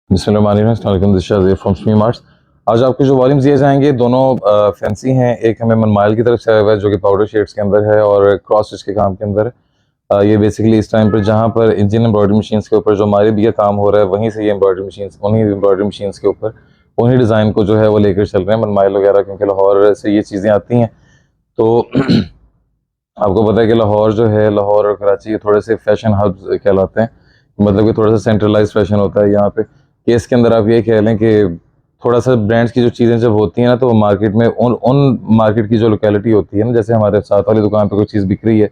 बिस्मिल्लाहिर्रहमानिर्रहीम from Sumi marts. आज आपको जो वॉल्यूम्स दिए जाएंगे दोनों फैंसी हैं। एक हमें मनमाइल की तरफ से आया हुआ है जो कि पाउडर शेड्स के अंदर है और क्रॉस स्टिच के काम के अंदर है। ये बेसिकली इस टाइम पर जहाँ पर इंजन एम्ब्रॉयडरी मशीन्स के ऊपर जो हमारे भी काम हो रहा है वहीं से ये एम्ब्रॉयडरी मशीन्स उन्हीं एम्ब्रॉयडरी मशीन्स के ऊपर उन्हीं डिज़ाइन को जो है वो लेकर चल रहे हैं मनमाइल वगैरह, क्योंकि लाहौर से ये चीज़ें आती हैं। तो आपको पता है कि लाहौर जो है, लाहौर और कराची ये थोड़े से फैशन हब्स कहलाते हैं। मतलब कि थोड़ा सा सेंट्रलाइज फैशन होता है यहाँ पे, कि इसके अंदर आप ये कह लें कि थोड़ा सा ब्रांड्स की जो चीज़ें जब होती हैं ना, तो वो मार्केट में उन मार्केट की जो लोकेलिटी होती है ना, जैसे हमारे साथ वाली दुकान पे कोई चीज़ बिक रही है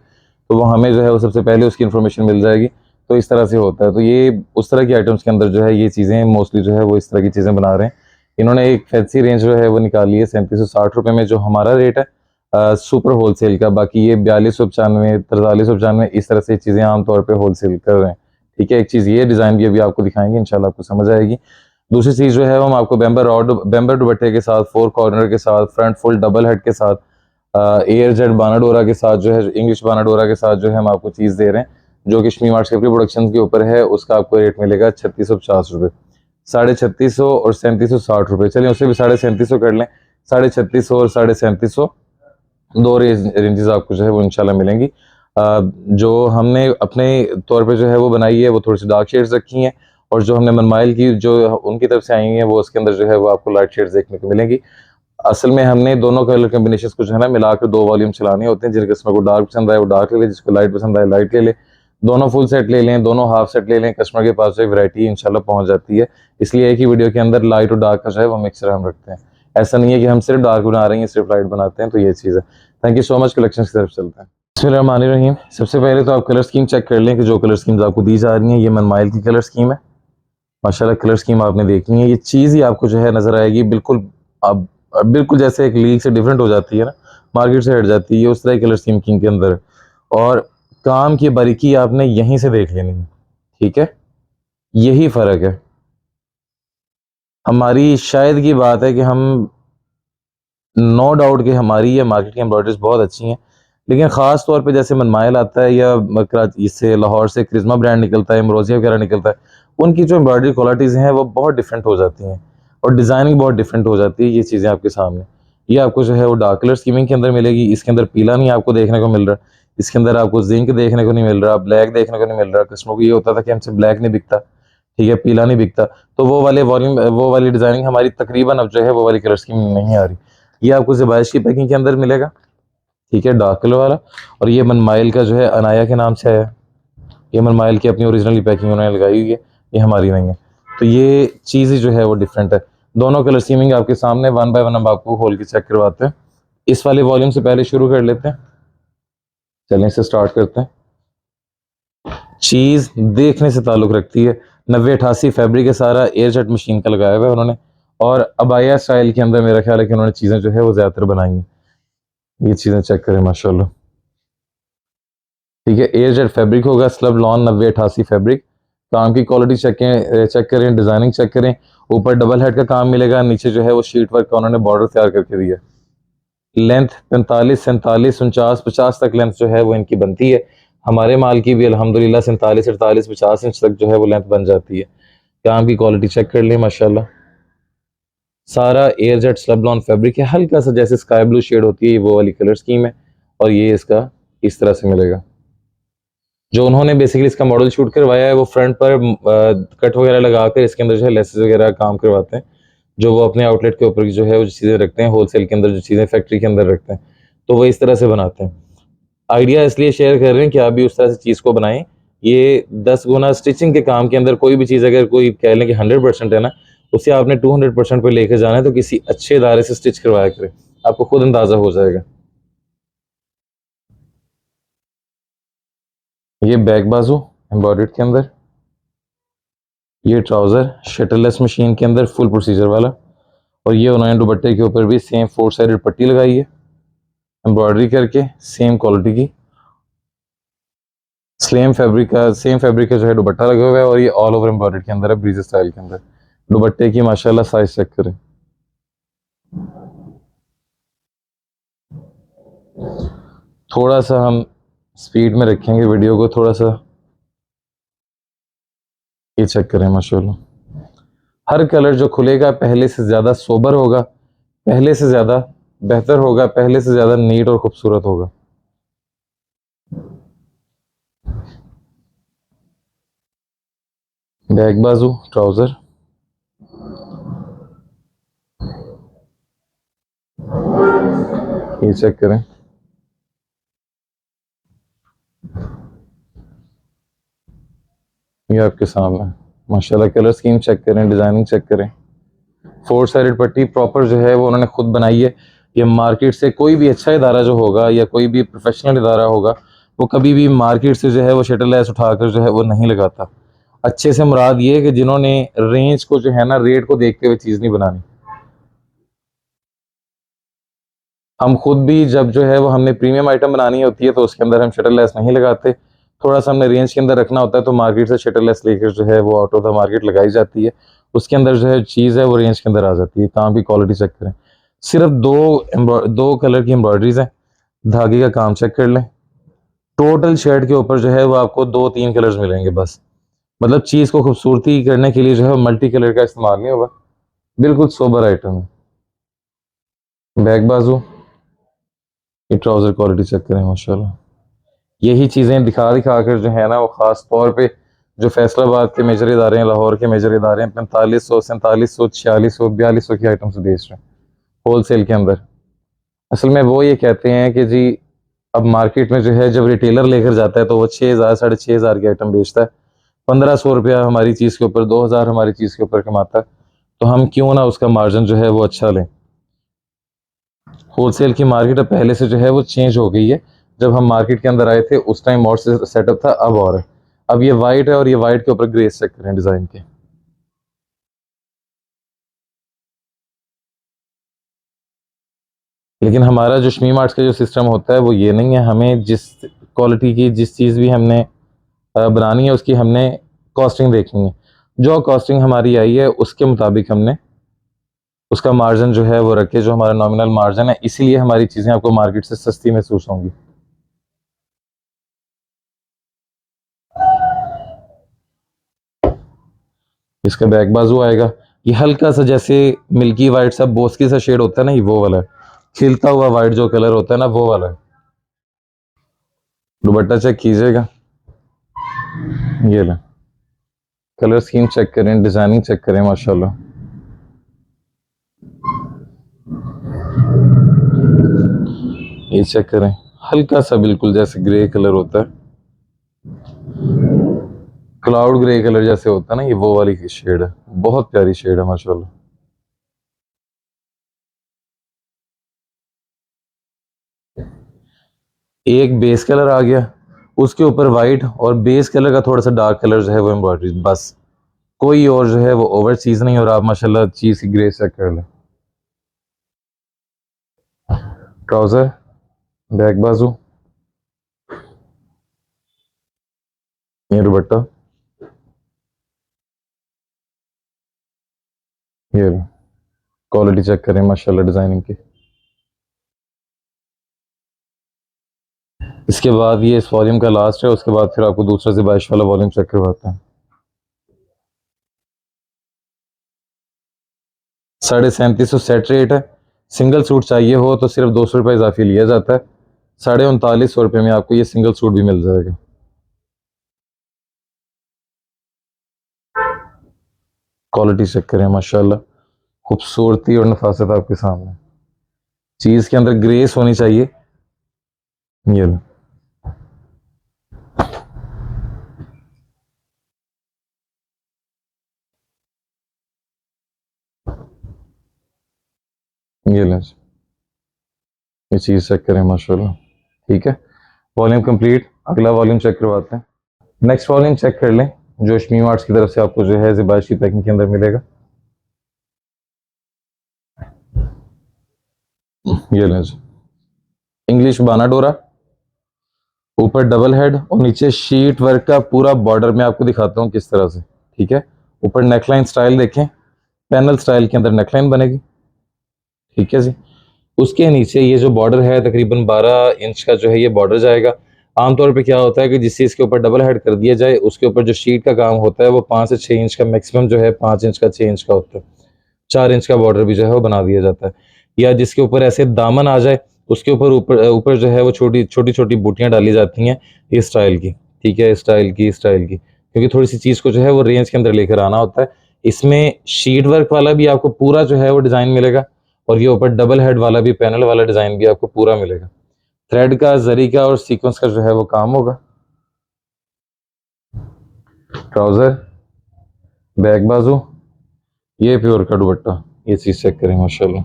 तो वो हमें जो है वो सबसे पहले उसकी इन्फॉर्मेशन मिल जाएगी। तो इस तरह से होता है। तो ये उस तरह की आइटम्स के अंदर जो है ये चीज़ें मोस्टली जो है वो इस तरह की चीज़ें बना रहे हैं। इन्होंने एक फैंसी रेंज जो है वो निकाली है 3760 रुपये में, जो हमारा रेट है सुपर होलसेल का। बाकी ये 4295, 4395 इस तरह से चीज़ें आमतौर पे होलसेल कर रहे हैं। ठीक है, एक चीज़ ये डिज़ाइन भी अभी आपको दिखाएंगे, इंशाल्लाह आपको समझ आएगी। दूसरी चीज़ जो है वो हम आपको बेम्बर दुपट्टे के साथ, 4 कॉर्नर के साथ, फ्रंट फुल डबल हेड के साथ, एयर जेट बानाडोरा के साथ जो है, इंग्लिश बानाडोरा के साथ जो है हम आपको चीज़ दे रहे हैं, जो कि शमी मार्ट्स के प्रोडक्शन के ऊपर है। उसका आपको रेट मिलेगा 3650 रुपये, 3650 और 3760 रुपये। चलिए उससे भी 3750 कर लें, 3650 और 3750 दो रेंजेस आपको जो है वो इंशाल्लाह मिलेंगी। जो हमने अपने तौर पे जो है वो बनाई है वो थोड़ी सी डार्क शेड्स रखी हैं, और जो हमने मनमाइल की जो उनकी तरफ से आई हैं वो उसके अंदर जो है वो आपको लाइट शेड्स देखने को मिलेंगी। असल में हमने दोनों कलर कॉम्बिनेशन को जो है ना मिलाकर दो वॉल्यूम चलाने होते हैं। जिन कस्टमर को डार्क पसंद आए वो डार्क ले ले, जिसको लाइट पसंद आए लाइट ले ले। दोनों फुल सेट ले लें, दोनों हाफ सेट ले लें, कस्टमर के पास जो है वैरायटी इंशाल्लाह पहुंच जाती है। इसलिए एक ही वीडियो के अंदर लाइट और डार्क का जो है वो मिक्सर हम रखते हैं। ऐसा नहीं है कि हम सिर्फ डार्क बना रहे हैं सिर्फ लाइट बनाते हैं। तो ये चीज़ है। Thank you so much. Collection की तरफ चलते हैं। बिस्मिल्लाहिर्रहमानिर्रहीम। सबसे पहले तो आप कलर स्कीम चेक कर लें कि जो कलर स्कीम्स आपको दी जा रही हैं ये मनमाइल की कलर स्कीम है। माशाल्लाह कलर स्कीम आपने देखनी है, ये चीज़ ही आपको जो है नज़र आएगी बिल्कुल। अब बिल्कुल जैसे एक लीग से डिफरेंट हो जाती है ना, मार्केट से हट जाती है, उस तरह की कलर स्कीम किंग के अंदर। और काम की बारीकी आपने यहीं से देख लेनी है। ठीक है, यही फ़र्क है। हमारी शायद की बात है कि हम, नो डाउट कि हमारी ये मार्केट की एम्ब्रॉयडरीज बहुत अच्छी हैं, लेकिन ख़ास तौर पे जैसे मनमाइल आता है या इससे लाहौर से क्रिज्मा ब्रांड निकलता है, एम्ब्रोजिया वगैरह निकलता है, उनकी जो एम्ब्रॉयडरी क्वालिटीज़ हैं वो बहुत डिफरेंट हो जाती हैं और डिज़ाइनिंग बहुत डिफरेंट हो जाती है। ये चीज़ें आपके सामने, ये आपको जो है वो डार्क कलर स्कीमिंग के अंदर मिलेगी। इसके अंदर पीला नहीं आपको देखने को मिल रहा, इसके अंदर आपको जिंक देखने को नहीं मिल रहा, ब्लैक देखने को नहीं मिल रहा। कस्टमर को ये होता था कि हमसे ब्लैक नहीं बिकता, ठीक है, पीला नहीं बिकता, तो वो वाले वॉल्यूम वो वाली डिज़ाइनिंग हमारी तकरीबन अब जो है वो वाली कलर स्कीम नहीं आ रही। ये आपको ज़ेबाइश की पैकिंग के अंदर मिलेगा, ठीक है, डार्क कलर वाला। और ये मनमाइल का जो है अनाया के नाम से आया, ये मनमाइल की अपनी ओरिजिनली पैकिंग उन्होंने लगाई हुई है, ये हमारी नहीं है। तो ये चीज़ ही जो है वो डिफरेंट है। दोनों कलर स्कीमिंग आपके सामने वन बाय वन हम आपको खोल के चेक करवाते हैं। इस वाले वॉल्यूम से पहले शुरू कर लेते हैं, चलें इसे स्टार्ट करते हैं। चीज़ देखने से ताल्लुक़ रखती है। 9088 फैब्रिक है सारा, एयर जेट मशीन का लगाया हुआ है उन्होंने। और अबाया स्टाइल के अंदर मेरा ख्याल है कि उन्होंने चीज़ें जो है वो ज़्यादातर बनाई हैं। ये चीज़ें चेक करें माशाल्लाह, ठीक है, एयर जेट फैब्रिक होगा, स्लब लॉन 9088 फैब्रिक। काम की क्वालिटी चेक करें, डिज़ाइनिंग चेक करें। ऊपर डबल हेड का काम मिलेगा, नीचे जो है वो शीट वर्क का उन्होंने बॉर्डर तैयार करके दिया। लेंथ 45, 47, 49, 50 तक लेंथ जो है वो इनकी बनती है। हमारे माल की भी अल्हम्दुलिल्लाह 47, 48, 50 इंच तक जो है वो लेंथ बन जाती है। काम की क्वालिटी चेक कर लें माशाल्लाह। सारा air jet slub lawn fabric है, हल्का सा जैसे स्काई ब्लू शेड होती है वो वाली कलर स्कीम है। और ये इसका इस तरह से मिलेगा। जो उन्होंने बेसिकली इसका मॉडल शूट करवाया है वो फ्रंट पर कट वगैरह लगाकर इसके अंदर जो है लेसेस वगैरह काम करवाते हैं, जो वो अपने आउटलेट के ऊपर जो है वो चीज़ें रखते हैं, होलसेल के अंदर जो चीज़ें फैक्ट्री के अंदर रखते हैं, तो वो इस तरह से बनाते हैं। आइडिया इसलिए शेयर कर रहे हैं कि आप भी उस तरह से चीज़ को बनाएं। ये 10 गुना स्टिचिंग के काम के अंदर कोई भी चीज़ अगर कोई कह लें कि 100% है ना, उसे आपने 200% पर लेकर जाना है तो किसी अच्छे इदारे से स्टिच करवाया करें, आपको खुद अंदाज़ा हो जाएगा। ये बैक बाजू एम्ब्रॉयडर्ड के अंदर, ये ट्राउज़र शटरलेस मशीन के अंदर फुल प्रोसीजर वाला। और ये उन्होंने दुपट्टे के ऊपर भी सेम 4 साइडेड पट्टी लगाई है एम्ब्रॉयडरी करके, सेम क्वालिटी की। सेम फैब्रिक का जो है दुपट्टा लगा हुआ है और ये ऑल ओवर एम्ब्रॉयडरी के अंदर है, ब्रीज स्टाइल के अंदर। दुपट्टे की माशाल्लाह साइज चेक करें, थोड़ा सा हम स्पीड में रखेंगे वीडियो को, थोड़ा सा ये चेक करें माशाल्लाह। हर कलर जो खुलेगा पहले से ज़्यादा सोबर होगा, पहले से ज़्यादा बेहतर होगा, पहले से ज़्यादा नीट और खूबसूरत होगा। बैक बाजू ट्राउज़र, ये चेक करें। ये आपके सामने माशाल्लाह कलर स्कीम चेक करें, डिज़ाइनिंग चेक करें। 4 साइडेड पट्टी प्रॉपर जो है वो उन्होंने खुद बनाई है। ये मार्केट से कोई भी अच्छा इदारा जो होगा या कोई भी प्रोफेशनल इदारा होगा, वो कभी भी मार्केट से जो है वो शटर लेस उठाकर जो है वो नहीं लगाता। अच्छे से मुराद ये है कि जिन्होंने रेंज को जो है ना रेट को देखते हुए चीज़ नहीं बनानी। हम खुद भी जब जो है वो हमने प्रीमियम आइटम बनानी होती है तो उसके अंदर हम शटर लेस नहीं लगाते। थोड़ा सा हमने रेंज के अंदर रखना होता है तो मार्केट से शटर लेस लेकर जो है वो आउट ऑफ द मार्केट लगाई जाती है। उसके अंदर जो है चीज़ है वो रेंज के अंदर आ जाती है। काम की क्वालिटी चेक करें। सिर्फ दो कलर की एम्ब्रॉयडरीज हैं। धागे का काम चेक कर लें। टोटल शर्ट के ऊपर जो है वो आपको 2-3 कलर्स मिलेंगे बस। मतलब चीज़ को खूबसूरती करने के लिए जो है मल्टी कलर का इस्तेमाल नहीं होगा। बिल्कुल सोबर आइटम है। बैक बाजू, ये ट्राउज़र क्वालिटी चेक करें माशाल्लाह। यही चीज़ें दिखा दिखा कर जो है ना वो ख़ास तौर पे जो फैसलाबाद के मेजर इदारे हैं, लाहौर के मेजर इदारे हैं, 4500, 4700, 4600, 4200 की आइटम्स बेच रहे हैं होल सेल के अंदर। असल में वो ये कहते हैं कि जी अब मार्केट में जो है जब रिटेलर लेकर जाता है तो वो 6000, 6500 की आइटम बेचता है। 1500 रुपया हमारी चीज़ के ऊपर, 2000 हमारी चीज़ के ऊपर कमाता है। तो हम क्यों ना उसका मार्जिन जो है वो अच्छा लें। होलसेल की मार्केट अब पहले से जो है वो चेंज हो गई है। जब हम मार्केट के अंदर आए थे उस टाइम और सेटअप था, अब और है। अब ये वाइट है और ये वाइट के ऊपर ग्रेस चेक करें डिज़ाइन के। लेकिन हमारा जो शमी मार्ट्स का जो सिस्टम होता है वो ये नहीं है। हमें जिस क्वालिटी की जिस चीज़ भी हमने बनानी है उसकी हमने कॉस्टिंग देखनी है। जो कॉस्टिंग हमारी आई है उसके मुताबिक हमने उसका मार्जिन जो है वो रखे, जो हमारा नॉमिनल मार्जिन है। इसीलिए हमारी चीज़ें आपको मार्केट से सस्ती महसूस होंगी। इसका बैक बाजू आएगा। ये हल्का सा जैसे मिल्की वाइट सा बोस्की सा शेड होता है ना, ये वो वाला है। खिलता हुआ वाइट जो कलर होता है ना वो वाला है। दुपट्टा चेक कीजिएगा। ये ले, कलर स्कीम चेक करें, डिजाइनिंग चेक करें माशाल्लाह। ये चेक करें, हल्का सा बिल्कुल जैसे ग्रे कलर होता है, क्लाउड ग्रे कलर जैसे होता है ना, ये वो वाली शेड है। बहुत प्यारी शेड है माशाल्लाह। एक बेस कलर आ गया, उसके ऊपर वाइट और बेस कलर का थोड़ा सा डार्क कलर जो है वो एम्ब्रॉयडरी, बस कोई और जो है वो ओवर चीज नहीं। और आप माशाल्लाह चीज की ग्रे चेक कर लें। ट्राउजर, बैक बाजू, ये दुपट्टा, ये क्वालिटी चेक करें माशाल्लाह डिजाइनिंग की। इसके बाद ये इस वॉल्यूम का लास्ट है, उसके बाद फिर आपको दूसरा ज़िबाइश वाला वॉल्यूम चेक करवाते हैं। 3750 सेट रेट है। सिंगल सूट चाहिए हो तो सिर्फ 200 रुपये इजाफी लिया जाता है। 3950 में आपको ये सिंगल सूट भी मिल जाएगा। क्वालिटी चेक करें माशाल्लाह, खूबसूरती और नफासत आपके सामने। चीज़ के अंदर ग्रेस होनी चाहिए। ये लो, ये लो, ये चीज़ चेक करें माशाल्लाह। ठीक है, वॉल्यूम कंप्लीट। अगला वॉल्यूम चेक करवाते हैं। नेक्स्ट वॉल्यूम चेक कर लें जो शमी आर्ट्स की तरफ से आपको जो है ज़िबाइश की पैकिंग के अंदर मिलेगा। ये लें, इंग्लिश बाना डोरा, ऊपर डबल हेड और नीचे शीट वर्क का पूरा बॉर्डर मैं आपको दिखाता हूँ किस तरह से। ठीक है, ऊपर नेकलाइन स्टाइल देखें, पैनल स्टाइल के अंदर नेकलाइन बनेगी। ठीक है जी। उसके नीचे ये जो बॉर्डर है तकरीबन 12 इंच का जो है ये बॉर्डर जाएगा। आमतौर पे क्या होता है कि जिस चीज़ के ऊपर डबल हेड कर दिया जाए उसके ऊपर जो शीट का काम होता है वो 5 से 6 इंच का मैक्सिमम जो है 5 इंच का 6 इंच का होता है। 4 इंच का बॉर्डर भी जो है वो बना दिया जाता है। या जिसके ऊपर ऐसे दामन आ जाए उसके ऊपर ऊपर जो है वो छोटी-छोटी बूटियाँ डाली जाती हैं इस स्टाइल की, ठीक है? इस स्टाइल की। क्योंकि थोड़ी-सी चीज़ को जो है वो रेंज के अंदर लेकर आना होता है। इसमें शीट वर्क वाला भी आपको पूरा जो है वो डिज़ाइन मिलेगा और ये ऊपर डबल हेड वाला भी पैनल वाला डिज़ाइन भी आपको पूरा मिलेगा। थ्रेड का, ज़री का और सीक्वेंस का जो है वो काम होगा। ट्राउज़र, बैक बाजू, ये प्योर का दुपट्टा, ये चीज़ चेक करें माशाल्लाह,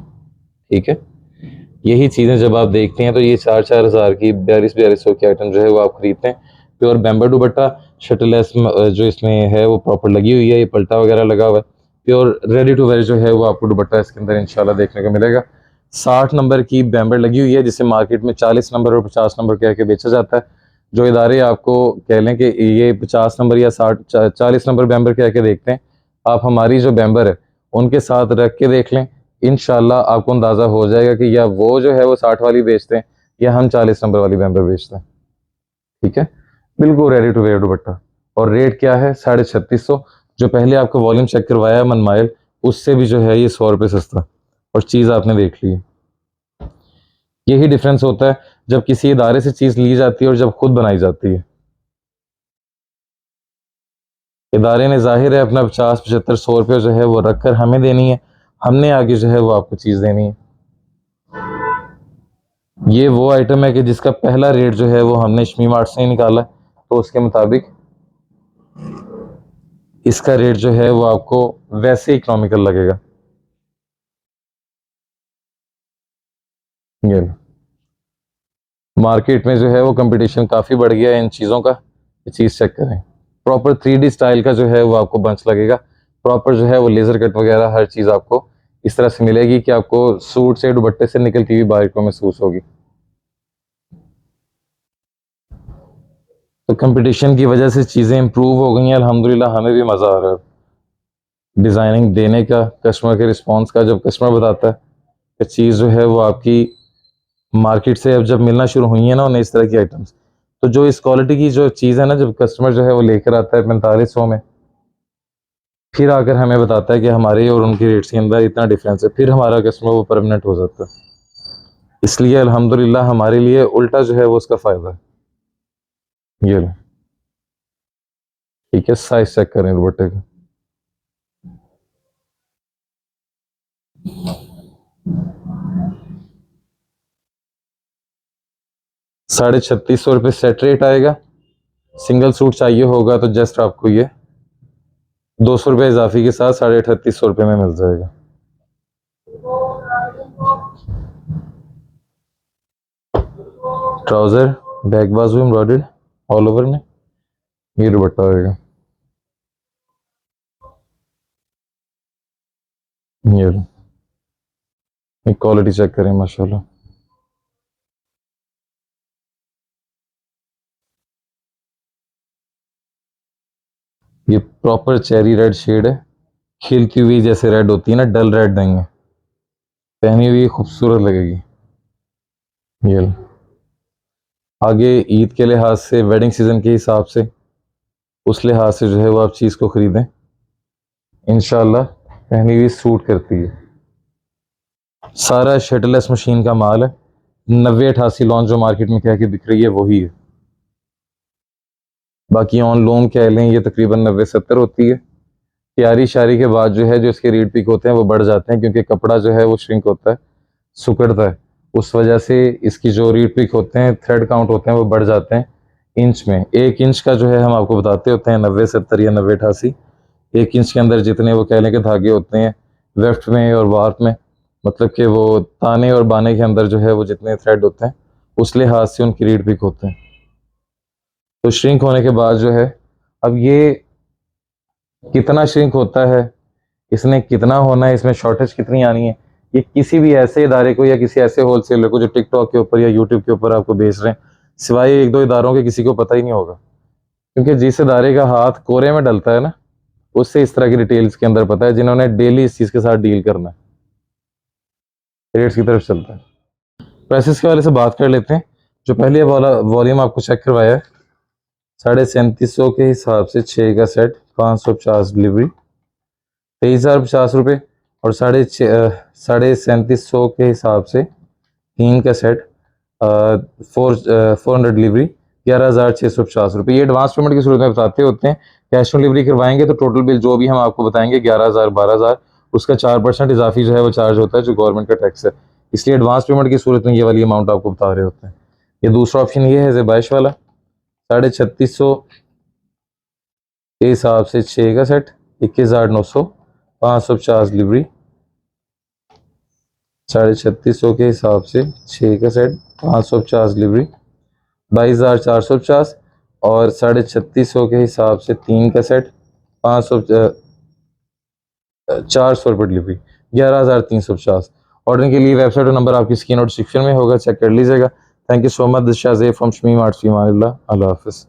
ठीक है? यही चीज़ें जब आप देखते हैं तो ये 4-4 हज़ार की 4200 की आइटम जो है वो आप खरीदते हैं। प्योर बैम्बा दुपट्टा शटलेस जो इसमें है वो प्रॉपर लगी हुई है, ये पल्टा वगैरह लगा हुआ है। प्योर रेडी टू वेयर जो है वो आपको दुपट्टा इसके अंदर इंशाल्लाह देखने को मिलेगा। 60 नंबर की बैम्बर लगी हुई है जिसे मार्केट में 40 नंबर और 50 नंबर कह के बेचा जाता है। जो इदारे आपको कह लें कि ये 50 नंबर या 40 नंबर बैम्बर कह के देखते हैं, आप हमारी जो बैम्बर है उनके साथ रख के देख लें, इंशाल्लाह आपको अंदाज़ा हो जाएगा कि या वो जो है वो 60 वाली बेचते हैं या हम 40 नंबर वाली बैम्बर बेचते हैं, ठीक है? बिल्कुल रेडी टू वेयर दुपट्टा और रेट क्या है 3650। जो पहले आपको वॉल्यूम चेक करवाया मनमाइल उससे भी जो है ये 100 रुपये सस्ता और चीज़ आपने देख ली है। यही डिफरेंस होता है जब किसी इदारे से चीज़ ली जाती है और जब खुद बनाई जाती है। इदारे ने ज़ाहिर है अपना 50, 75, 100 रुपये जो है वो रख कर हमें देनी है, हमने आगे जो है वो आपको चीज़ देनी है। ये वो आइटम है कि जिसका पहला रेट जो है वो हमने शमी मार्ट से ही निकाला है, तो उसके मुताबिक इसका रेट जो है वो आपको वैसे इकोनॉमिकल लगेगा। ये लो। मार्केट में जो है वो कंपटीशन काफ़ी बढ़ गया है इन चीज़ों का, ये चीज़ चेक करें। प्रॉपर 3D स्टाइल का जो है वो आपको बंच लगेगा। प्रॉपर जो है वो लेज़र कट वगैरह हर चीज़ आपको इस तरह से मिलेगी कि आपको सूट से दुपट्टे से निकलती हुई बारीकों महसूस होगी। तो कंपटीशन की वजह से चीज़ें इम्प्रूव हो गई हैं, अल्हम्दुलिल्लाह हमें भी मज़ा आ रहा है डिज़ाइनिंग देने का, कस्टमर के रिस्पॉन्स का। जब कस्टमर बताता है कि चीज़ जो है वो आपकी मार्केट से अब जब मिलना शुरू हुई है ना उन्हें इस तरह की आइटम्स, तो जो इस क्वालिटी की जो चीज़ है ना जब कस्टमर जो है वो लेकर आता है 4500 में, फिर आकर हमें बताता है कि हमारे और उनके रेट्स के अंदर इतना डिफरेंस है, फिर हमारा कस्टमर वो परमानेंट हो जाता है। इसलिए अल्हम्दुलिल्लाह हमारे लिए उल्टा जो है वो उसका फ़ायदा है। ये लो, ठीक है? साइज चेक करें दुपट्टे का। ₹3650 सेट रेट आएगा। सिंगल सूट चाहिए होगा तो जस्ट आपको ये ₹200 इजाफी के साथ ₹3850 में मिल जाएगा। ट्राउज़र, बैक बाजू एम्ब्रॉयडर्ड ऑल ओवर में, ये दुपट्टा होगा। ये लो, क्वालिटी चेक करें माशाल्लाह। ये प्रॉपर चेरी रेड शेड है, खिलती हुई जैसे रेड होती है ना, डल रेड नहीं है। पहनी हुई खूबसूरत लगेगी। ये लो। आगे ईद के लिहाज से, वेडिंग सीजन के हिसाब से, उस लिहाज से जो है वो आप चीज़ को ख़रीदें, इंशाल्लाह पहनी हुई सूट करती है। सारा शटलेस मशीन का माल है। 9088 लॉन्च जो मार्केट में कह के बिक रही है वही है। बाकी ऑन लोन कह लें ये तकरीबन 90-70 होती है। तैयारी शारी के बाद जो है जो इसके रेट पिक होते हैं वो बढ़ जाते हैं क्योंकि कपड़ा जो है वो श्रिंक होता है, सिकुड़ता है। उस वजह से इसकी जो रेट पिक होते हैं, थ्रेड काउंट होते हैं वो बढ़ जाते हैं इंच में। 1 इंच का जो है हम आपको बताते होते हैं 90-70 या 90-88। 1 इंच के अंदर जितने वो कह लें कि धागे होते हैं वेफ्ट में और वार्प में, मतलब कि वो ताने और बाने के अंदर जो है वो जितने थ्रेड होते हैं उस लिहाज से उनकी रेट पिक होते हैं। तो श्रिंक होने के बाद जो है, अब ये कितना श्रिंक होता है, इसने कितना होना है, इसमें शॉर्टेज कितनी आनी है, ये किसी भी ऐसे इदारे को या किसी ऐसे होलसेलर को जो टिकटॉक के ऊपर या यूट्यूब के ऊपर आपको बेच रहे हैं, सिवाय 1-2 इदारों के किसी को पता ही नहीं होगा। क्योंकि जिस इदारे का हाथ कोरे में डलता है ना, उससे इस तरह की डिटेल्स के अंदर पता है, जिन्होंने डेली इस चीज़ के साथ डील करना है। रेट्स की तरफ चलता है। प्राइसेस के वाले से बात कर लेते हैं। जो पहले वाला वॉल्यूम आपको चेक करवाया है 3750 के हिसाब से 6 का सेट 550 डिलीवरी 23,050 रुपये, और 3750 के हिसाब से 3 का सेट 400 डिलीवरी 11,650 रुपये। ये एडवांस पेमेंट की सूरत में बताते होते हैं। कैश ऑन डिलीवरी करवाएंगे तो टोटल बिल जो भी हम आपको बताएंगे 11,000 12,000, उसका 4% इजाफी जो है वो चार्ज होता है, जो गवर्नमेंट का टैक्स है। इसलिए एडवांस पेमेंट की सूरत में ये वाली अमाउंट आपको बता रहे होते हैं। ये दूसरा ऑप्शन ये है ज़ेबाइश वाला 3650 के हिसाब से 6 का सेट 21,900 550 डिलीवरी 3650 के हिसाब से 6 का सेट 550 डिलीवरी 22,450, और 3650 के हिसाब से 3 का सेट 400 रुपये डिलीवरी 11,350। ऑर्डर के लिए वेबसाइट और नंबर आपकी स्क्रीन और डिस्क्रिप्शन में होगा, चेक कर लीजिएगा। Thank you so much. This Shahzeb from Shamim arts. अल्लाह हाफ़िज़।